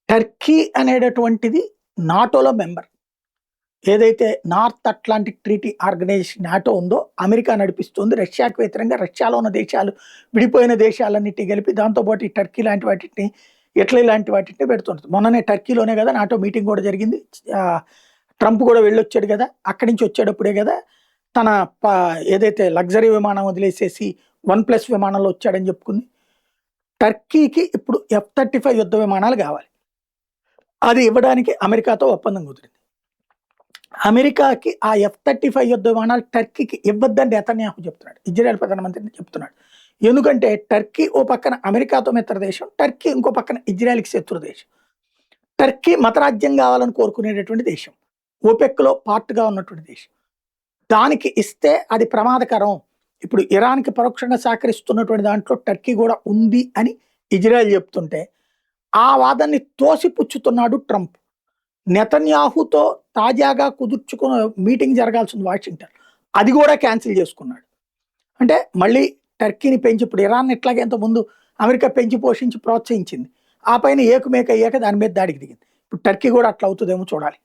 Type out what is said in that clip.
Turkey అనేటటువంటిది నాటోలో మెంబర్. ఏదైతే North Atlantic Treaty Organization NATO ఉందో అమెరికా నడిపిస్తుంది. రష్యాకు వ్యతిరేకంగా రష్యాలో ఉన్న దేశాలు విడిపోయిన దేశాలన్నిటిని కలిపి దాంతోపాటు ఈ టర్కీ లాంటి వాటిని, ఇటలీ లాంటి వాటిని పెడుతుంటుంది. మొన్ననే టర్కీలోనే కదా నాటో మీటింగ్ కూడా జరిగింది. ట్రంప్ కూడా వెళ్ళొచ్చాడు కదా. అక్కడి నుంచి వచ్చేటప్పుడే కదా తన ఏదైతే లగ్జరీ విమానం వదిలేసేసి 1+ విమానంలో వచ్చాడని చెప్పుకుంది. టర్కీకి ఇప్పుడు F-35 యుద్ధ విమానాలు కావాలి. అది ఇవ్వడానికి అమెరికాతో ఒప్పందం కుదిరింది. అమెరికాకి ఆ F-35 యుద్ధ విమానాలు టర్కీకి ఇవ్వద్దని నెతన్యాహు చెప్తున్నాడు. ఇజ్రాయెల్ ప్రధానమంత్రిని చెప్తున్నాడు. ఎందుకంటే టర్కీ ఓ పక్కన అమెరికాతో మిత్ర దేశం, టర్కీ ఇంకో పక్కన ఇజ్రాయెల్కి శత్రు దేశం. టర్కీ మతరాజ్యం కావాలని కోరుకునేటటువంటి దేశం, ఓపెక్లో పార్ట్గా ఉన్నటువంటి దేశం. దానికి ఇస్తే అది ప్రమాదకరం. ఇప్పుడు ఇరాన్కి పరోక్షంగా సహకరిస్తున్నటువంటి దాంట్లో టర్కీ కూడా ఉంది అని ఇజ్రాయెల్ చెప్తుంటే ఆ వాదాన్ని తోసిపుచ్చుతున్నాడు ట్రంప్. నెతన్యాహుతో తాజాగా కుదుర్చుకున్న మీటింగ్ జరగాల్సింది వాషింగ్టన్, అది కూడా క్యాన్సిల్ చేసుకున్నాడు. అంటే మళ్ళీ టర్కీని పెంచి, ఇప్పుడు ఇరాన్ ఎట్లాగే ముందు అమెరికా పెంచి పోషించి ప్రోత్సహించింది, ఆ పైన ఏకుమేక అయ్యాక దాని మీద దాడికి దిగింది. ఇప్పుడు టర్కీ కూడా అట్లా అవుతుందేమో చూడాలి.